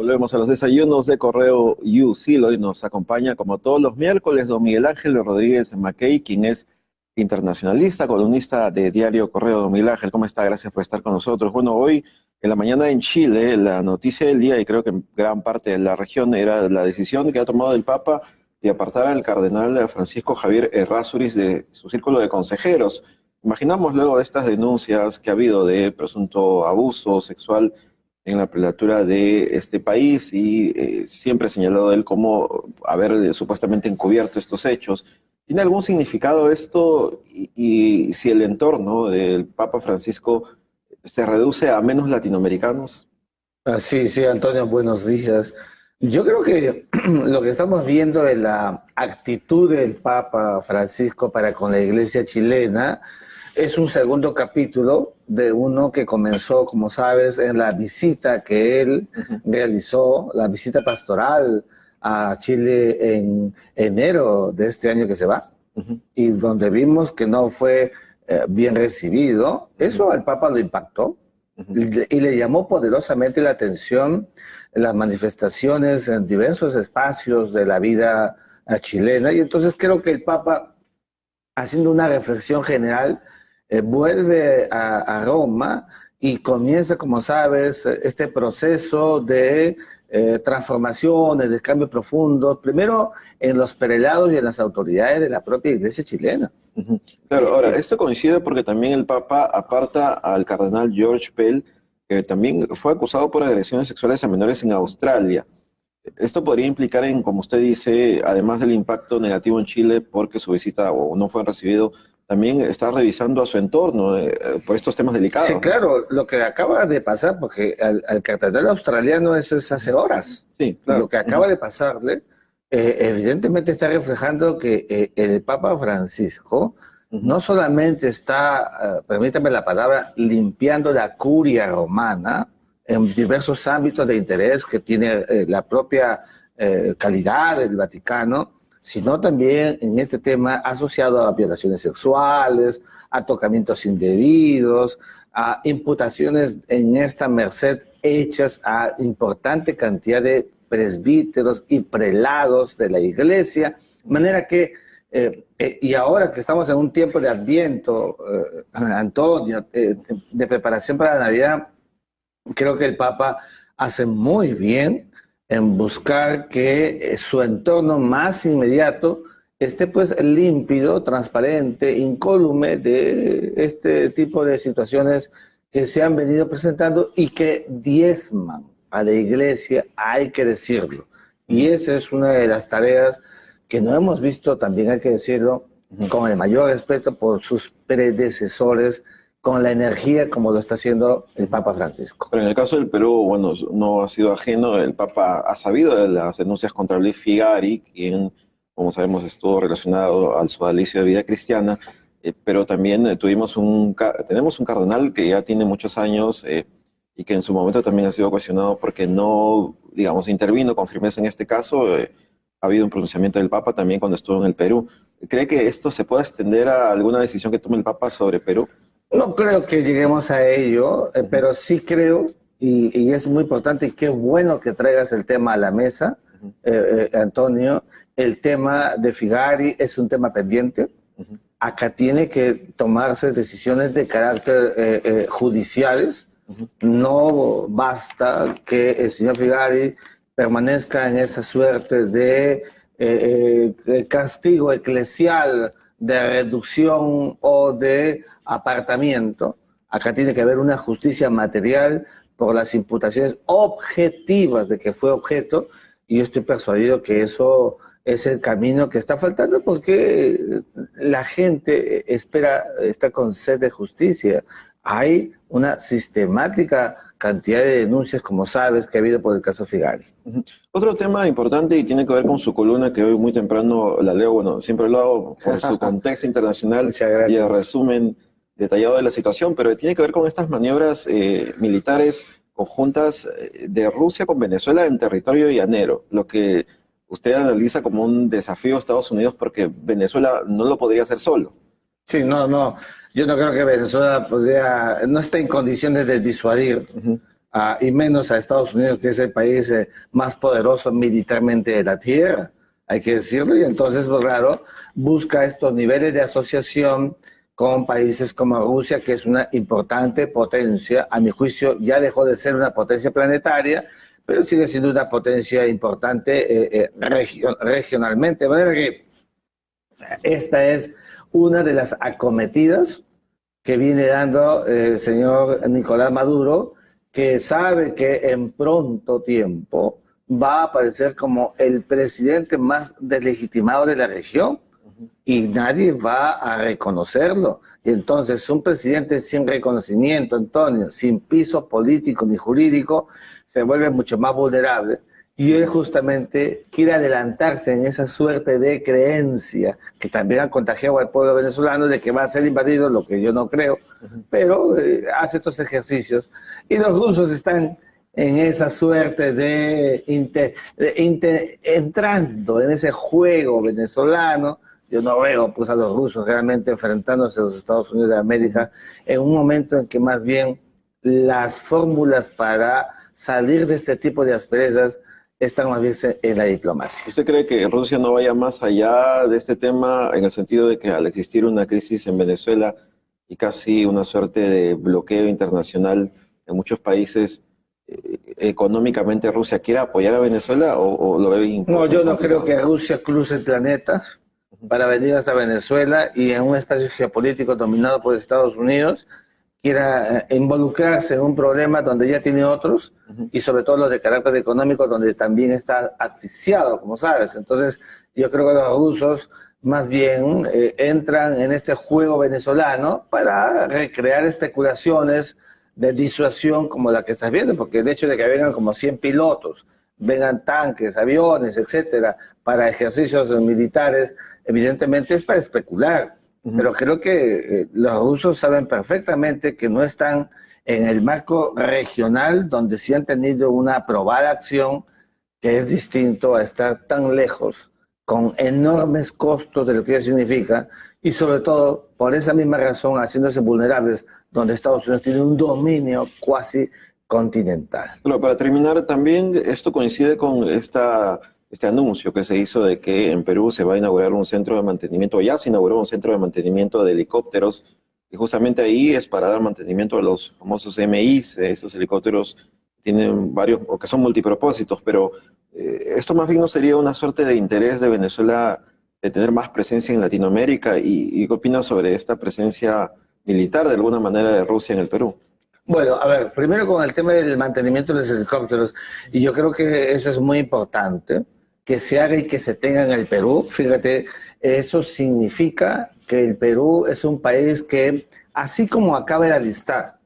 Volvemos a los desayunos de Correo UCIL. Hoy nos acompaña, como todos los miércoles, don Miguel Ángel Rodríguez Mackey, quien es internacionalista, columnista de Diario Correo. Don Miguel Ángel, ¿cómo está? Gracias por estar con nosotros. Bueno, hoy en la mañana en Chile, la noticia del día, y creo que en gran parte de la región, era la decisión que ha tomado el Papa de apartar al cardenal Francisco Javier Errázuriz de su círculo de consejeros. Imaginamos luego de estas denuncias que ha habido de presunto abuso sexual en la prelatura de este país y siempre ha señalado él como haber supuestamente encubierto estos hechos. ¿Tiene algún significado esto y si el entorno del Papa Francisco se reduce a menos latinoamericanos? Sí, Antonio, buenos días. Yo creo que lo que estamos viendo es la actitud del Papa Francisco para con la iglesia chilena. Es un segundo capítulo de uno que comenzó, como sabes, en la visita que él realizó, la visita pastoral a Chile en enero de este año que se va, y donde vimos que no fue bien recibido. Eso al Papa lo impactó y le llamó poderosamente la atención las manifestaciones en diversos espacios de la vida chilena. Y entonces creo que el Papa, haciendo una reflexión general, vuelve a Roma y comienza, como sabes, este proceso de transformaciones, de cambio profundo, primero en los prelados y en las autoridades de la propia iglesia chilena. Claro, ahora, esto coincide porque también el Papa aparta al cardenal George Pell, que también fue acusado por agresiones sexuales a menores en Australia. Esto podría implicar en, como usted dice, además del impacto negativo en Chile porque su visita o no fue recibido, también está revisando a su entorno por estos temas delicados. Sí, claro, lo que acaba de pasar, porque al cardenal australiano eso es hace horas. Sí, claro. Lo que acaba de pasarle, evidentemente está reflejando que el Papa Francisco no solamente está, permítame la palabra, limpiando la curia romana en diversos ámbitos de interés que tiene la propia calidad del Vaticano, sino también en este tema asociado a violaciones sexuales, a tocamientos indebidos, a imputaciones en esta merced hechas a importante cantidad de presbíteros y prelados de la iglesia, de manera que, y ahora que estamos en un tiempo de Adviento, Antonio, de preparación para la Navidad, creo que el Papa hace muy bien en buscar que su entorno más inmediato esté pues límpido, transparente, incólume de este tipo de situaciones que se han venido presentando y que diezman a la iglesia, hay que decirlo. Y esa es una de las tareas que no hemos visto, también hay que decirlo, con el mayor respeto por sus predecesores, con la energía como lo está haciendo el Papa Francisco. Pero en el caso del Perú, bueno, no ha sido ajeno. El Papa ha sabido de las denuncias contra Luis Figari, quien, como sabemos, estuvo relacionado al sodalicio de vida cristiana, pero también tenemos un cardenal que ya tiene muchos años y que en su momento también ha sido cuestionado porque no, digamos, intervino con firmeza en este caso. Ha habido un pronunciamiento del Papa también cuando estuvo en el Perú. ¿Cree que esto se puede extender a alguna decisión que tome el Papa sobre Perú? No creo que lleguemos a ello, pero sí creo, y es muy importante, y qué bueno que traigas el tema a la mesa, Antonio. El tema de Figari es un tema pendiente. Acá tiene que tomarse decisiones de carácter judiciales. No basta que el señor Figari permanezca en esa suerte de castigo eclesial, de reducción o de apartamiento. Acá tiene que haber una justicia material por las imputaciones objetivas de que fue objeto, y yo estoy persuadido que eso es el camino que está faltando, porque la gente está con sed de justicia. Hay una sistemática cantidad de denuncias, como sabes, que ha habido por el caso Figari. Otro tema importante y tiene que ver con su columna, que hoy muy temprano la leo, bueno, siempre lo hago por su contexto internacional y el resumen detallado de la situación, pero tiene que ver con estas maniobras militares conjuntas de Rusia con Venezuela en territorio llanero, lo que usted analiza como un desafío a Estados Unidos porque Venezuela no lo podría hacer solo. Sí, no, yo no creo que Venezuela no está en condiciones de disuadir y menos a Estados Unidos, que es el país más poderoso militarmente de la Tierra, hay que decirlo, y entonces, pues, claro, busca estos niveles de asociación con países como Rusia, que es una importante potencia. A mi juicio ya dejó de ser una potencia planetaria, pero sigue siendo una potencia importante regionalmente. De manera que esta es una de las acometidas que viene dando el señor Nicolás Maduro, que sabe que en pronto tiempo va a aparecer como el presidente más deslegitimado de la región y nadie va a reconocerlo. Y entonces un presidente sin reconocimiento, Antonio, sin piso político ni jurídico, se vuelve mucho más vulnerable. Y él justamente quiere adelantarse en esa suerte de creencia que también ha contagiado al pueblo venezolano de que va a ser invadido, lo que yo no creo, pero hace estos ejercicios. Y los rusos están en esa suerte de entrando en ese juego venezolano. Yo no veo pues, a los rusos realmente enfrentándose a los Estados Unidos de América en un momento en que más bien las fórmulas para salir de este tipo de asperezas están más bien en la diplomacia. ¿Usted cree que Rusia no vaya más allá de este tema en el sentido de que al existir una crisis en Venezuela y casi una suerte de bloqueo internacional en muchos países, económicamente Rusia quiera apoyar a Venezuela o lo ve No, yo no creo que Rusia cruce el planeta para venir hasta Venezuela y en un espacio geopolítico dominado por Estados Unidos quiera involucrarse en un problema donde ya tiene otros y sobre todo los de carácter económico donde también está asfixiado, como sabes. Entonces yo creo que los rusos más bien entran en este juego venezolano para recrear especulaciones de disuasión como la que estás viendo, porque el hecho de que vengan como 100 pilotos, vengan tanques, aviones, etcétera, para ejercicios militares, evidentemente es para especular. Pero creo que los rusos saben perfectamente que no están en el marco regional donde sí han tenido una aprobada acción que es distinto a estar tan lejos con enormes costos de lo que ello significa y sobre todo por esa misma razón haciéndose vulnerables donde Estados Unidos tiene un dominio cuasi continental. Bueno, para terminar también esto coincide con este anuncio que se hizo de que en Perú se va a inaugurar un centro de mantenimiento, ya se inauguró un centro de mantenimiento de helicópteros, y justamente ahí es para dar mantenimiento a los famosos MIs, esos helicópteros tienen varios, o que son multipropósitos, pero esto más bien no sería una suerte de interés de Venezuela de tener más presencia en Latinoamérica, y ¿qué opinas sobre esta presencia militar de alguna manera de Rusia en el Perú? Bueno, a ver, primero con el tema del mantenimiento de los helicópteros, y yo creo que eso es muy importante, que se haga y que se tenga en el Perú. Fíjate, eso significa que el Perú es un país que, así como acaba de alistar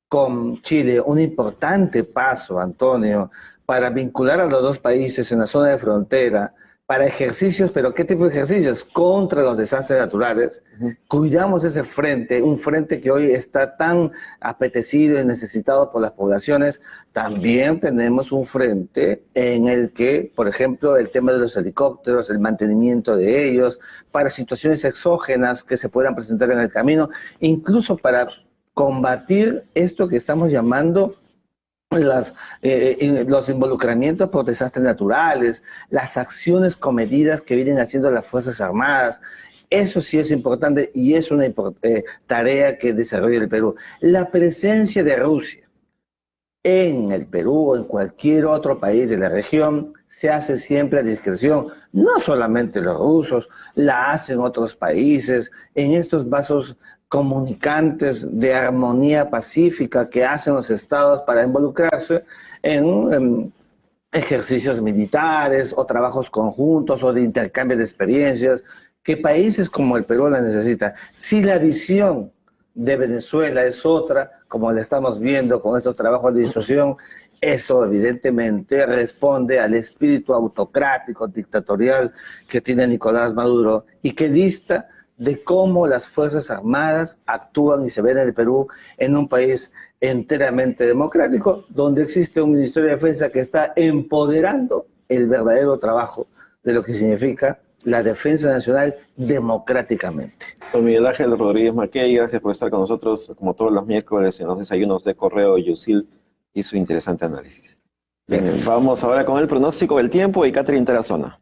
con Chile un importante paso, Antonio, para vincular a los dos países en la zona de frontera, para ejercicios, pero ¿qué tipo de ejercicios? Contra los desastres naturales. Cuidamos ese frente, un frente que hoy está tan apetecido y necesitado por las poblaciones. También tenemos un frente en el que, por ejemplo, el tema de los helicópteros, el mantenimiento de ellos, para situaciones exógenas que se puedan presentar en el camino, incluso para combatir esto que estamos llamando los involucramientos por desastres naturales, las acciones comedidas que vienen haciendo las Fuerzas Armadas. Eso sí es importante y es una tarea que desarrolla el Perú. La presencia de Rusia en el Perú o en cualquier otro país de la región se hace siempre a discreción. No solamente los rusos, la hacen otros países, en estos vasos comunicantes de armonía pacífica que hacen los estados para involucrarse en ejercicios militares o trabajos conjuntos o de intercambio de experiencias que países como el Perú la necesitan. Si la visión de Venezuela es otra, como la estamos viendo con estos trabajos de disuasión, eso evidentemente responde al espíritu autocrático, dictatorial que tiene Nicolás Maduro y que dista de cómo las Fuerzas Armadas actúan y se ven en el Perú, en un país enteramente democrático, donde existe un Ministerio de Defensa que está empoderando el verdadero trabajo de lo que significa la defensa nacional democráticamente. Don Miguel Ángel Rodríguez Mackey, gracias por estar con nosotros como todos los miércoles en los desayunos de Correo Yusil. y su interesante análisis. Bien, vamos ahora con el pronóstico del tiempo y Catherine Tarazona.